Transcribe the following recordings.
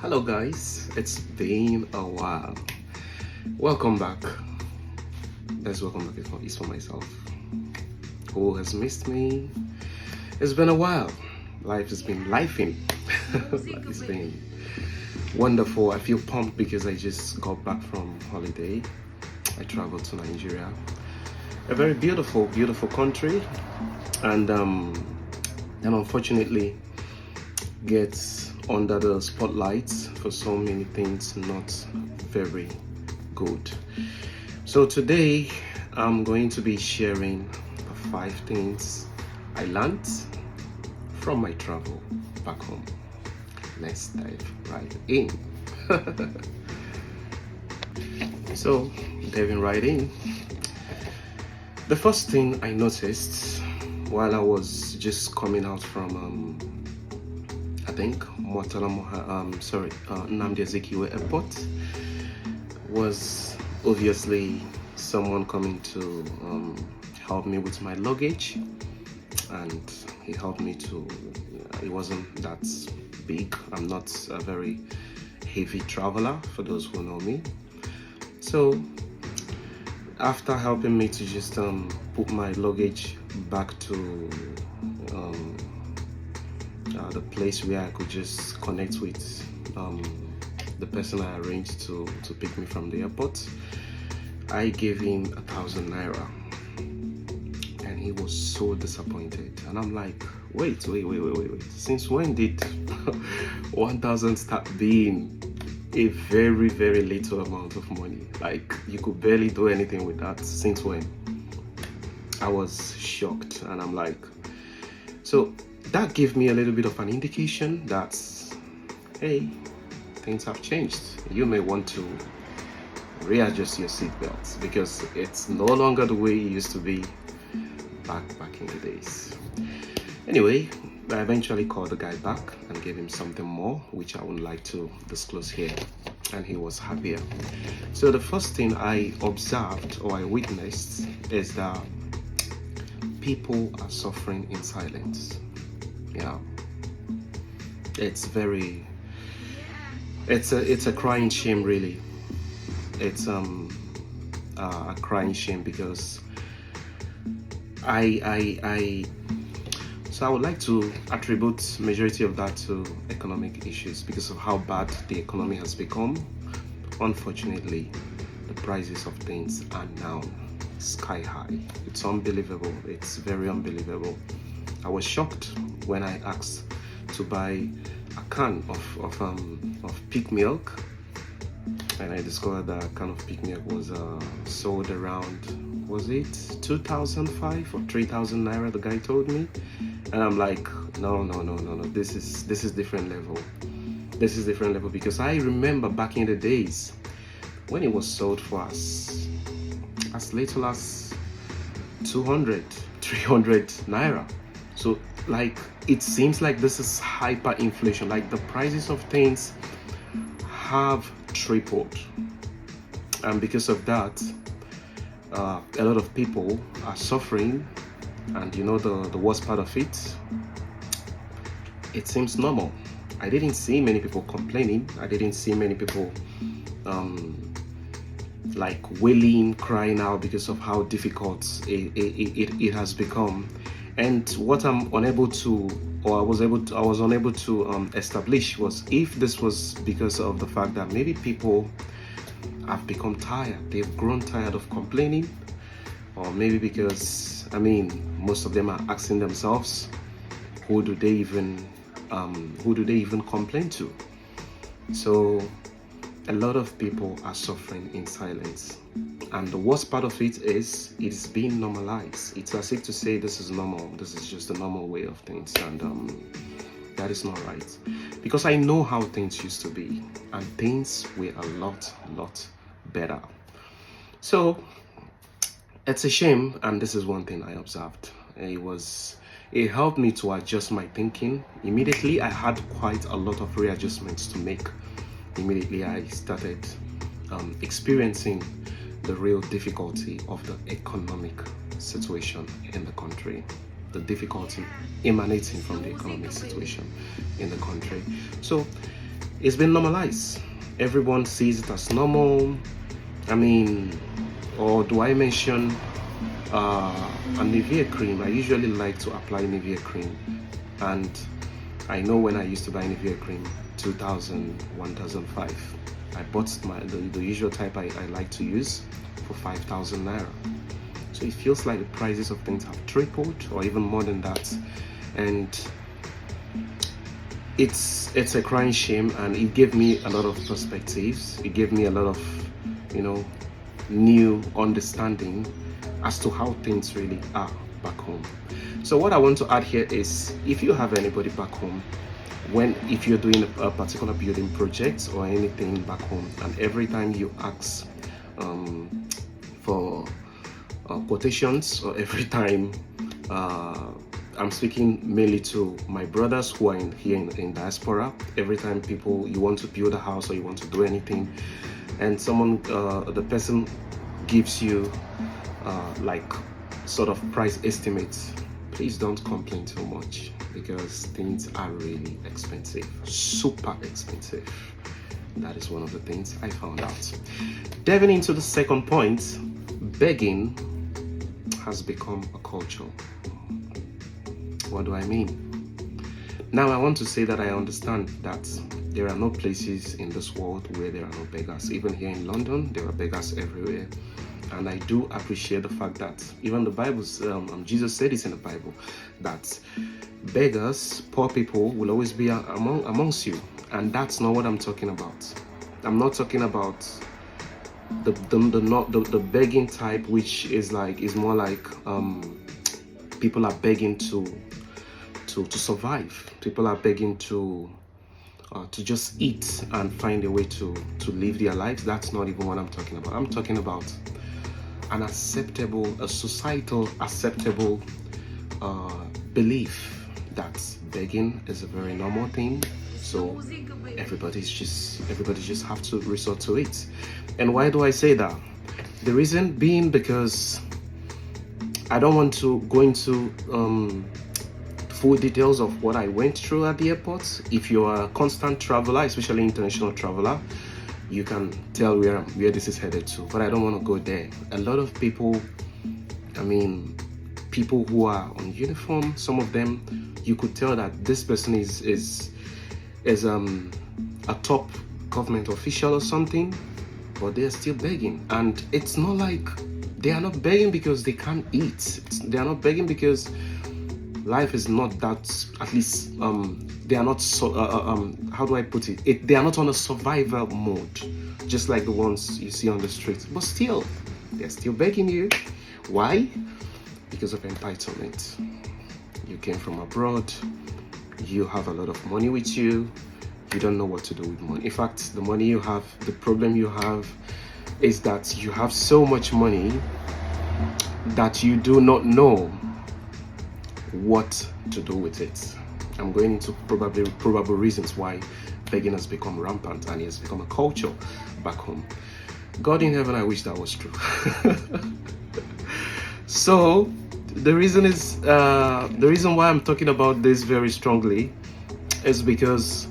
Hello, guys. It's been a while. Welcome back. Let's welcome back is for myself. Who has missed me? It's been a while. Life has been lifing. Life has been wonderful. I feel pumped because I just got back from holiday. I traveled to Nigeria, a very beautiful, beautiful country, and unfortunately gets under the spotlight for so many things not very good. So today I'm going to be sharing the 5 things I learned from my travel back home. Let's dive right in. So diving right in, the first thing I noticed while I was just coming out from I think Nnamdi Azikiwe Airport was obviously someone coming to help me with my luggage, and he helped me to. It wasn't that big. I'm not a very heavy traveler, for those who know me. So after helping me to just put my luggage back to the place where I could just connect with the person I arranged to pick me from the airport, I gave him 1,000 naira, and he was so disappointed. And I'm like, wait. Since when did 1,000 start being a very, very little amount of money? Like, you could barely do anything with that. Since when? I was shocked, and I'm like, so that gave me a little bit of an indication that, hey, things have changed. You may want to readjust your seatbelts because it's no longer the way it used to be back in the days. Anyway, I eventually called the guy back and gave him something more, which I would like to disclose here, and he was happier. So the first thing I observed or I witnessed is that people are suffering in silence. Yeah, it's a crying shame, really. It's a crying shame because so I would like to attribute majority of that to economic issues because of how bad the economy has become. Unfortunately, the prices of things are now sky high. It's unbelievable. It's very unbelievable. I was shocked when I asked to buy a can of pig milk, and I discovered that a can of pig milk was sold around, was it 2,005 or 3,000 naira? The guy told me, and I'm like, no. This is different level. This is different level because I remember back in the days when it was sold for as little as 200, 300 naira. So, like, it seems like this is hyperinflation. Like, the prices of things have tripled, and because of that, a lot of people are suffering. And you know the worst part of it? It seems normal. I didn't see many people complaining. I didn't see many people like wailing, crying out because of how difficult it has become. And what I was unable to establish was if this was because of the fact that maybe people have become tired, they've grown tired of complaining, or maybe because, most of them are asking themselves, who do they even complain to? So a lot of people are suffering in silence. And the worst part of it is it's being normalized. It's as if to say this is normal. This is just the normal way of things, and that is not right. Because I know how things used to be, and things were a lot better. So it's a shame, and this is one thing I observed. It helped me to adjust my thinking. Immediately, I had quite a lot of readjustments to make. Immediately, I started experiencing the real difficulty of the economic situation in the country, the difficulty emanating from the economic situation in the country. So It's been normalized. Everyone sees it as normal. I mean, or do I mention a Nivea cream? I usually like to apply Nivea cream, and I know when I used to buy Nivea cream, 2000, 1005, I bought the usual type I like to use for 5,000 naira. So it feels like the prices of things have tripled or even more than that, and it's a crying shame. And it gave me a lot of perspectives. It gave me a lot of, new understanding as to how things really are back home. So what I want to add here is, if you have anybody back home, if you're doing a particular building project or anything back home, and every time you ask for quotations, or every time I'm speaking mainly to my brothers who are here in diaspora, every time you want to build a house or you want to do anything, and the person gives you like sort of price estimates, please don't complain too much, because things are really expensive, super expensive. That is one of the things I found out. Diving into the second point, begging has become a culture. What do I mean? Now, I want to say that I understand that there are no places in this world where there are no beggars. Even here in London, there are beggars everywhere. And I do appreciate the fact that even the Bible, Jesus said it in the Bible, that beggars, poor people, will always be amongst you. And that's not what I'm talking about. I'm not talking about the begging type, which is more like people are begging to survive. People are begging to just eat and find a way to live their lives. That's not even what I'm talking about. I'm talking about a societal acceptable belief that begging is a very normal thing. So everybody just have to resort to it. And why do I say that? The reason being because I don't want to go into full details of what I went through at the airport. If you're a constant traveler, especially international traveler, you can tell where this is headed to, but I don't want to go there. A lot of people, people who are on uniform, some of them, you could tell that this person is a top government official or something, but they're still begging. And it's not like they are not begging because they can't eat. They are not begging because life is not that, at least they are not how do I put it? They are not on a survival mode, just like the ones you see on the streets. But still, they're still begging you. Why? Because of entitlement. You came from abroad, you have a lot of money with you, you don't know what to do with money. In fact, the money you have, the problem you have is that you have so much money that you do not know what to do with it. I'm going into probable reasons why begging has become rampant and it has become a culture back home. God in heaven, I wish that was true. So the reason why I'm talking about this very strongly is because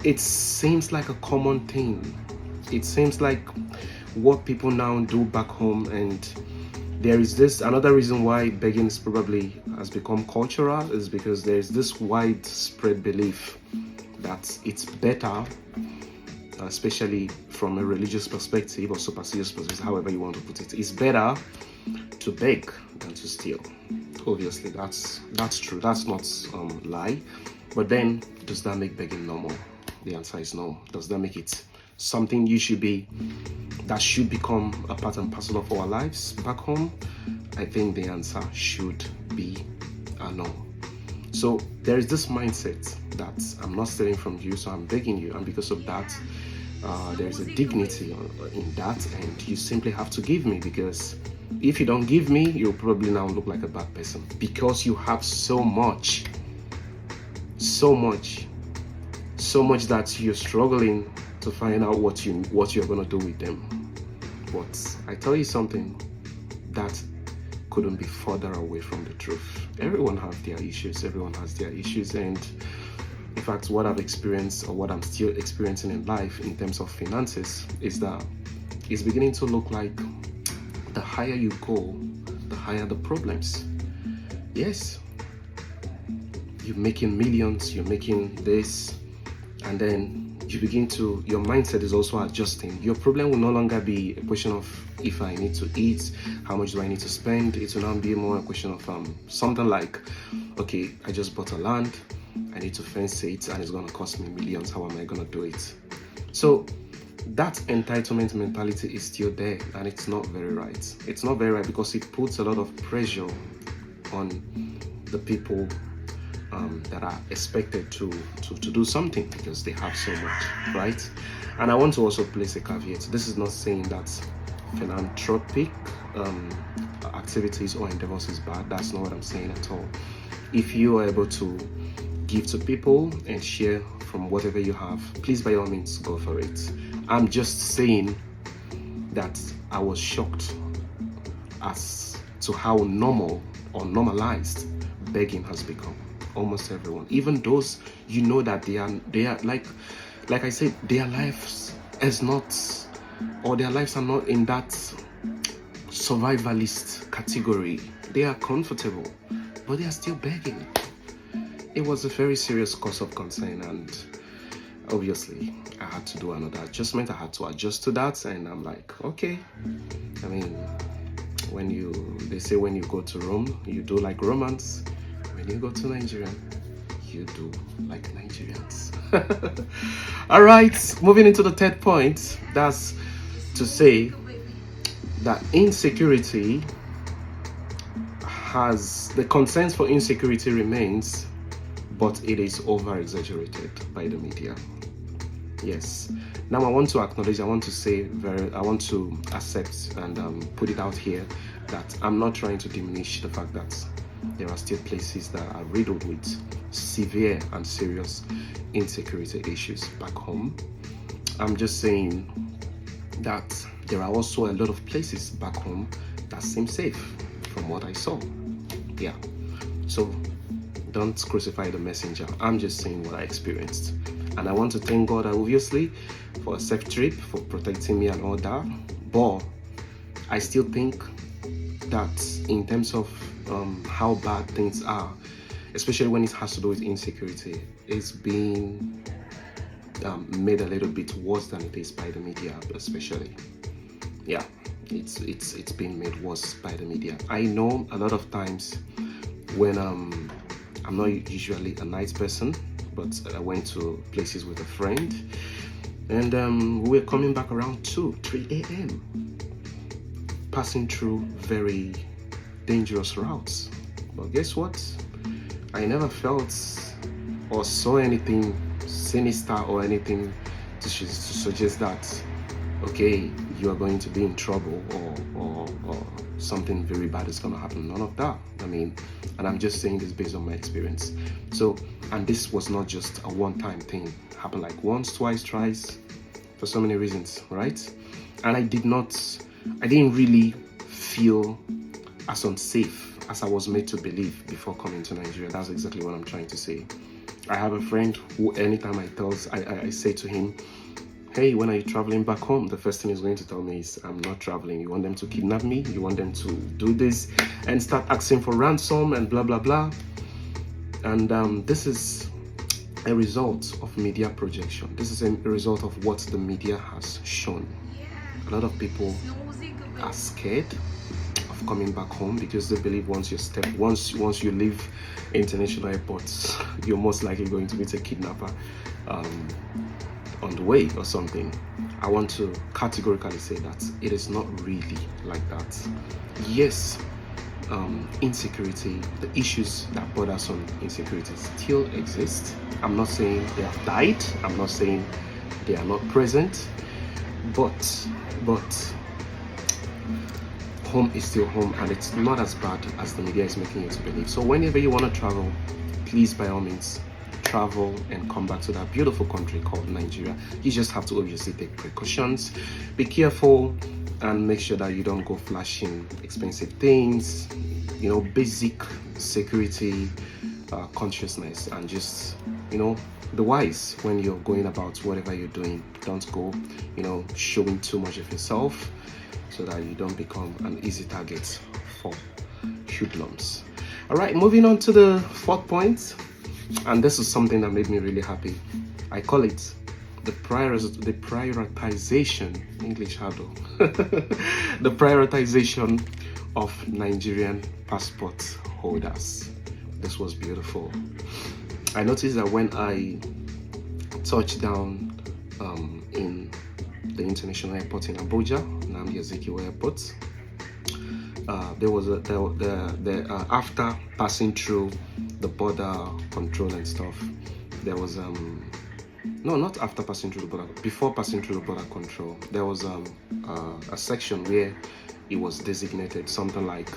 it seems like a common thing. It seems like what people now do back home, and there is another reason why begging has become cultural, is because there's this widespread belief that it's better, especially from a religious perspective or superstitious perspective, however you want to put it, it's better to beg than to steal. Obviously, that's true. That's not lie. But then, does that make begging normal? The answer is no. Does that make it something that should become a part and parcel of our lives back home? I think the answer should be no. So there is this mindset that I'm not stealing from you, so I'm begging you, and because of that, there is a dignity in that, and you simply have to give me, because if you don't give me, you'll probably now look like a bad person, because you have so much that you're struggling to find out what you're gonna do with them. But I tell you something, that couldn't be further away from the truth. Everyone has their issues, and In fact, what I've experienced or what I'm still experiencing in life in terms of finances is that it's beginning to look like the higher you go, the higher the problems. Yes, you're making millions, you're making this, and then you begin to, your mindset is also adjusting. Your problem will no longer be a question of if I need to eat, how much do I need to spend. It will now be more a question of something like, okay, I just bought a land, I need to fence it, and it's going to cost me millions. How am I going to do it? So that entitlement mentality is still there, and it's not very right. It's not very right because it puts a lot of pressure on the people that are expected to do something because they have so much, right? And I want to also place a caveat. This is not saying that philanthropic activities or endeavors is bad. That's not what I'm saying at all. If you are able to give to people and share from whatever you have, please by all means go for it. I'm just saying that I was shocked as to how normal or normalized begging has become. Almost everyone, even those you know that they are like I said, their lives is not, or their lives are not in that survivalist category. They are comfortable, but they are still begging. It was a very serious cause of concern, and obviously I had to do another adjustment. I had to adjust to that, and I'm like, okay. I mean, they say when you go to Rome, you do like Romans. When you go to Nigeria, you do like Nigerians. All right, moving into the third point. That's to say that insecurity the concerns for insecurity remains, but it is over exaggerated by the media. Yes. Now I want to acknowledge, I want to accept and put it out here that I'm not trying to diminish the fact that there are still places that are riddled with severe and serious insecurity issues back home. I'm just saying that there are also a lot of places back home that seem safe from what I saw. Yeah. So don't crucify the messenger. I'm just saying what I experienced. And I want to thank God, obviously, for a safe trip, for protecting me and all that. But I still think that in terms of how bad things are, especially when it has to do with insecurity, it's being made a little bit worse than it is by the media, especially. Yeah, it's being made worse by the media. I know a lot of times when I'm not usually a night person, but I went to places with a friend, and we were coming back around 3 a.m. passing through very dangerous routes. But guess what? I never felt or saw anything sinister or anything to suggest that, okay, you are going to be in trouble or something very bad is going to happen. None of that. I mean, and I'm just saying this based on my experience. So, and this was not just a one-time thing. It happened like once, twice, thrice, for so many reasons, right? And I didn't really feel as unsafe as I was made to believe before coming to Nigeria. That's exactly what I'm trying to say. I have a friend who anytime I say to him, hey, when are you traveling back home? The first thing he's going to tell me is, I'm not traveling. You want them to kidnap me? You want them to do this? And start asking for ransom and blah, blah, blah. And this is a result of media projection. This is a result of what the media has shown. A lot of people are scared of coming back home because they believe once you leave international airports, you're most likely going to meet a kidnapper on the way or something. I want to categorically say that it is not really like that. Yes, insecurity, the issues that bother us on insecurity still exist. I'm not saying they have died. I'm not saying they are not present, but home is still home, and it's not as bad as the media is making you to believe. So whenever you want to travel, please by all means travel and come back to that beautiful country called Nigeria. You just have to obviously take precautions, be careful, and make sure that you don't go flashing expensive things, basic security consciousness, and just you know, the wise when you're going about whatever you're doing. Don't go, showing too much of yourself so that you don't become an easy target for hoodlums. All right, moving on to the fourth point, and this is something that made me really happy. I call it the prioritization, English hurdle, the prioritization of Nigerian passport holders. This was beautiful. I noticed that when I touched down in the international airport in Abuja, Nnamdi Azikiwe Airport, there was after passing through the border control and stuff, there was no, not after passing through the border, before passing through the border control, there was a section where it was designated something like,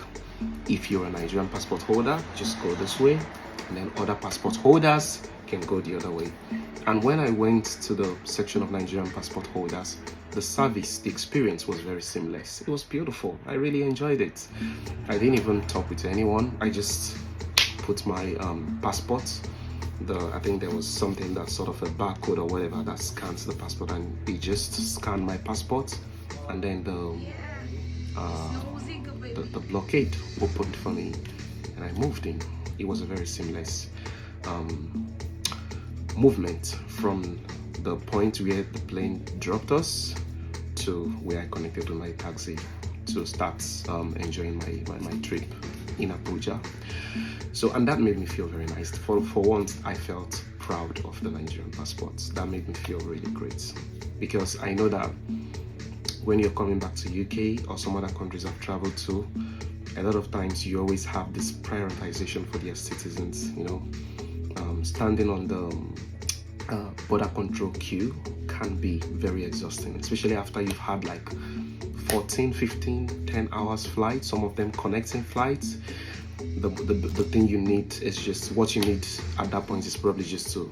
if you're a Nigerian passport holder, just go this way, and then other passport holders can go the other way. And when I went to the section of Nigerian passport holders, the service, the experience was very seamless. It was beautiful. I really enjoyed it. I didn't even talk with anyone. I just put my passport. I think there was something that sort of a barcode or whatever that scans the passport, and it just scanned my passport, and then the blockade opened for me, and I moved in. It was a very seamless movement from the point where the plane dropped us to where I connected with my taxi to start enjoying my trip in Abuja. So, and that made me feel very nice. For once, I felt proud of the Nigerian passports. That made me feel really great, because I know that when you're coming back to UK or some other countries I've traveled to, a lot of times you always have this prioritization for their citizens. Standing on the border control queue can be very exhausting, especially after you've had like 14, 15, 10 hours flight, some of them connecting flights. The thing you need is just, what you need at that point is probably just to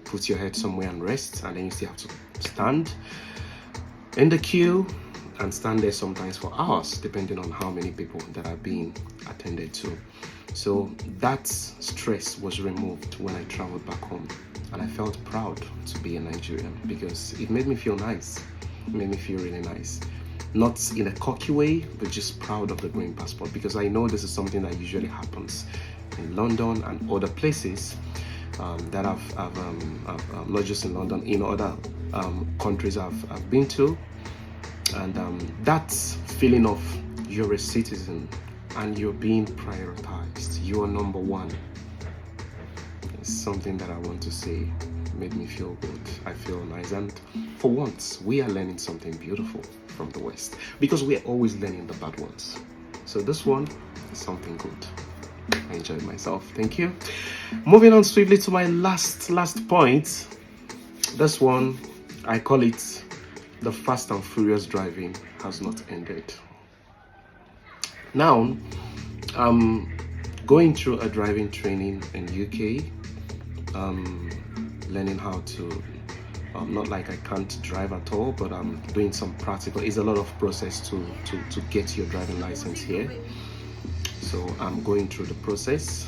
put your head somewhere and rest, and then you still have to stand in the queue and stand there sometimes for hours, depending on how many people that are being attended to. So that stress was removed when I traveled back home, and I felt proud to be a Nigerian, because it made me feel nice. It made me feel really nice. Not in a cocky way, but just proud of the green passport, because I know this is something that usually happens in London and other places that I've not just in London, in other countries I've been to. And that feeling of you're a citizen and you're being prioritized, you are number one, is something that I want to say made me feel good. I feel nice, and for once we are learning something beautiful from the West, because we are always learning the bad ones. So this one is something good. I enjoyed myself. Thank you. Moving on swiftly to my last point. This one, I call it the fast and furious driving has not ended. Now, I'm going through a driving training in UK, learning how to, not like I can't drive at all, but I'm doing some practical. It's a lot of process to get your driving license here. So I'm going through the process,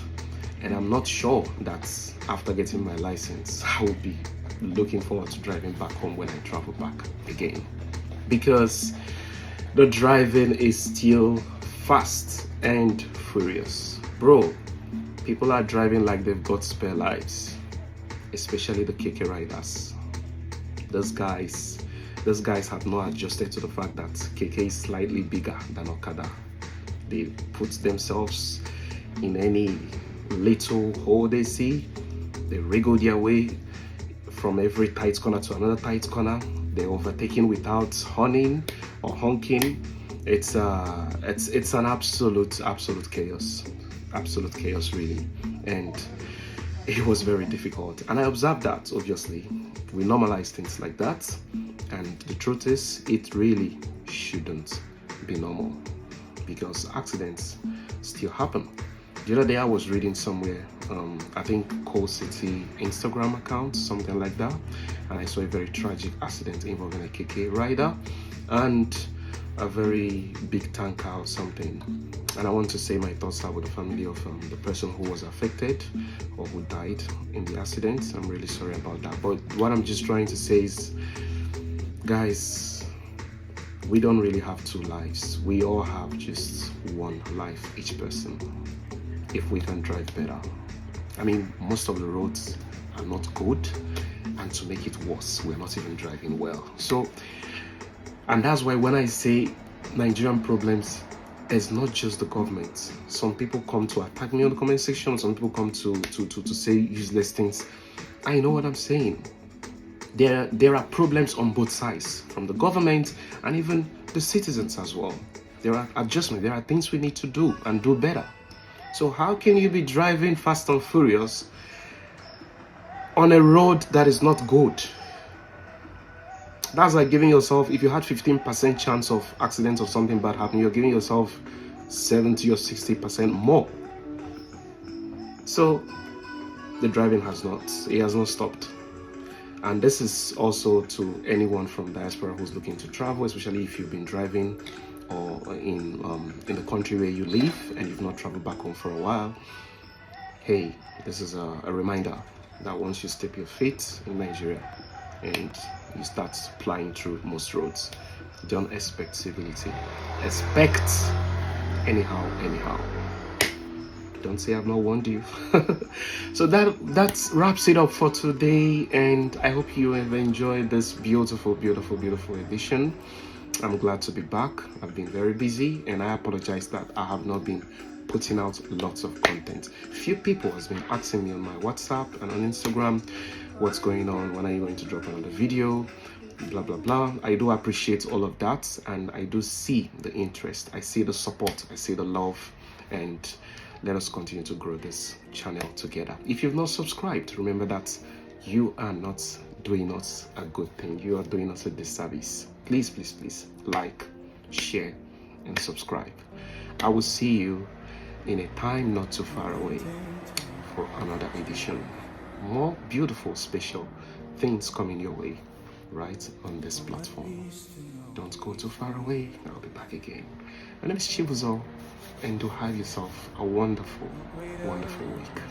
and I'm not sure that after getting my license, I will be looking forward to driving back home when I travel back again, because the driving is still fast and furious. Bro, people are driving like they've got spare lives, especially the KK riders. Those guys have not adjusted to the fact that KK is slightly bigger than Okada. They put themselves in any little hole they see. They wriggle their way from every tight corner to another tight corner. They're overtaking without honing or honking. It's an absolute chaos really, and it was very difficult. And I observed that, obviously we normalize things like that, and the truth is it really shouldn't be normal, because accidents still happen. The other day I was reading somewhere, I think Coal City Instagram account, something like that, and I saw a very tragic accident involving a KK rider, and a very big tanker or something. And I want to say my thoughts are with the family of the person who was affected or who died in the accident. I'm really sorry about that. But what I'm just trying to say is, guys, we don't really have two lives. We all have just one life, each person, if we can drive better. I mean, most of the roads are not good, and to make it worse, we're not even driving well. So, and that's why when I say Nigerian problems, it's not just the government. Some people come to attack me on the comment section. Some people come to say useless things. I know what I'm saying. There are problems on both sides, from the government and even the citizens as well. There are adjustments. There are things we need to do and do better. So how can you be driving fast and furious on a road that is not good? That's like giving yourself, if you had 15% chance of accidents or something bad happening, you're giving yourself 70 or 60% more. So the driving has not stopped. And this is also to anyone from diaspora who's looking to travel, especially if you've been driving or in the country where you live and you've not traveled back home for a while. Hey, this is a reminder that once you step your feet in Nigeria and you start flying through most roads, don't expect civility. Expect anyhow. Don't say I've not warned you. So that wraps it up for today, and I hope you have enjoyed this beautiful edition. I'm glad to be back. I've been very busy, and I apologize that I have not been putting out lots of content. Few people has been asking me on my WhatsApp and on Instagram, what's going on, when are you going to drop another video, blah blah blah. I do appreciate all of that, and I do see the interest, I see the support, I see the love, and let us continue to grow this channel together. If you've not subscribed, remember that you are not doing us a good thing. You are doing us a disservice. Please like, share, and subscribe. I will see you in a time not too far away for another edition. More beautiful, special things coming your way right on this platform. Don't go too far away. I'll be back again. My name is Chibuzo, and do have yourself a wonderful week.